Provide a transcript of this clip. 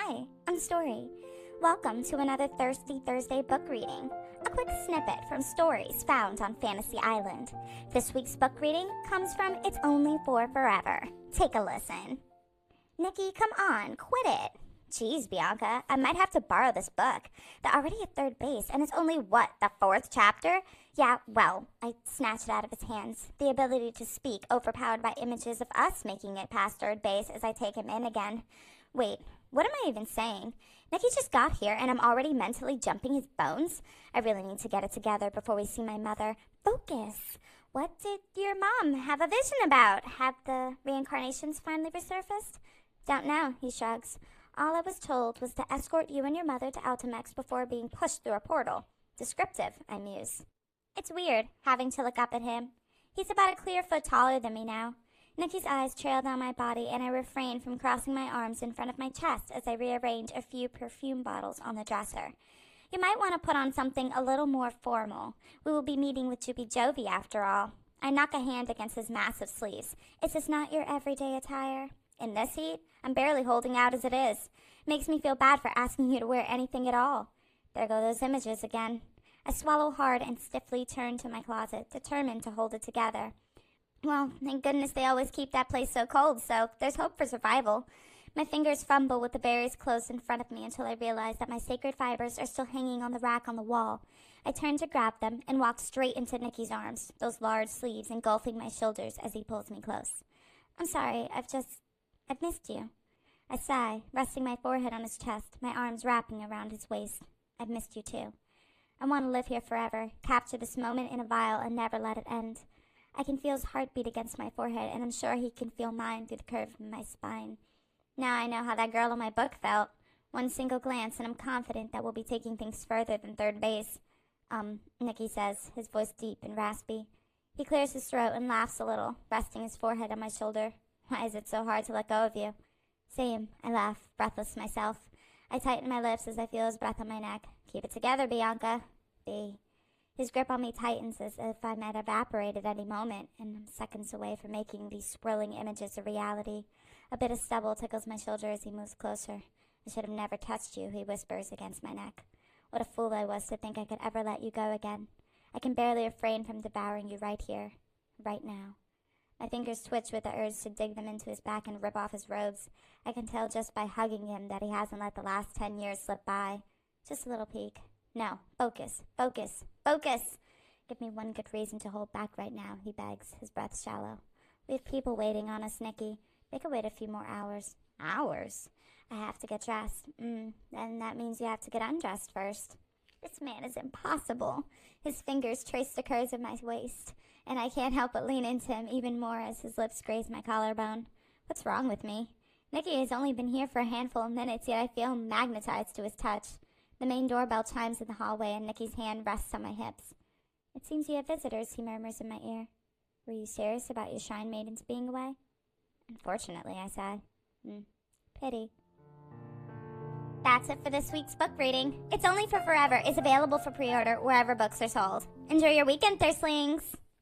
Hi, I'm Stori. Welcome to another Thirsty Thursday book reading. A quick snippet from stories found on Fantasy Island. This week's book reading comes from It's Only for Forever. Take a listen. Nikki, come on, quit it. Geez, Bianca, I might have to borrow this book. They're already at third base, and it's only, the fourth chapter? Yeah, well, I snatched it out of his hands. The ability to speak overpowered by images of us making it past third base as I take him in again. Wait, what am I even saying? Nikki just got here, and I'm already mentally jumping his bones? I really need to get it together before we see my mother. Focus. What did your mom have a vision about? Have the reincarnations finally resurfaced? Don't know, he shrugs. All I was told was to escort you and your mother to Altimex before being pushed through a portal. Descriptive, I muse. It's weird, having to look up at him. He's about a clear foot taller than me now. Nikki's eyes trail down my body, and I refrain from crossing my arms in front of my chest as I rearrange a few perfume bottles on the dresser. You might want to put on something a little more formal. We will be meeting with Juby Jovi after all. I knock a hand against his massive sleeves. Is this not your everyday attire? In this heat, I'm barely holding out as it is. Makes me feel bad for asking you to wear anything at all. There go those images again. I swallow hard and stiffly turn to my closet, determined to hold it together. Well, thank goodness they always keep that place so cold, so there's hope for survival. My fingers fumble with the berries closed in front of me until I realize that my sacred fibers are still hanging on the rack on the wall. I turn to grab them and walk straight into Nikki's arms, those large sleeves engulfing my shoulders as he pulls me close. I'm sorry, I've missed you. I sigh, resting my forehead on his chest, my arms wrapping around his waist. I've missed you too. I want to live here forever, capture this moment in a vial and never let it end. I can feel his heartbeat against my forehead, and I'm sure he can feel mine through the curve of my spine. Now I know how that girl in my book felt. One single glance, and I'm confident that we'll be taking things further than third base. Nicky says, his voice deep and raspy. He clears his throat and laughs a little, resting his forehead on my shoulder. Why is it so hard to let go of you? Same, I laugh, breathless myself. I tighten my lips as I feel his breath on my neck. Keep it together, Bianca. B. His grip on me tightens as if I might evaporate at any moment, and I'm seconds away from making these swirling images a reality. A bit of stubble tickles my shoulder as he moves closer. I should have never touched you, he whispers against my neck. What a fool I was to think I could ever let you go again. I can barely refrain from devouring you right here, right now. My fingers twitch with the urge to dig them into his back and rip off his robes. I can tell just by hugging him that he hasn't let the last 10 years slip by. Just a little peek. No, focus, focus, focus! Give me one good reason to hold back right now, he begs, his breath shallow. We have people waiting on us, Nikki. They could wait a few more hours. Hours? I have to get dressed. Then that means you have to get undressed first. This man is impossible. His fingers trace the curves of my waist, and I can't help but lean into him even more as his lips graze my collarbone. What's wrong with me? Nikki has only been here for a handful of minutes, yet I feel magnetized to his touch. The main doorbell chimes in the hallway, and Nikki's hand rests on my hips. It seems you have visitors, he murmurs in my ear. Were you serious about your shrine maidens being away? Unfortunately, I sigh. Pity. That's it for this week's book reading. It's Only for Forever is available for pre-order wherever books are sold. Enjoy your weekend, Thirstlings!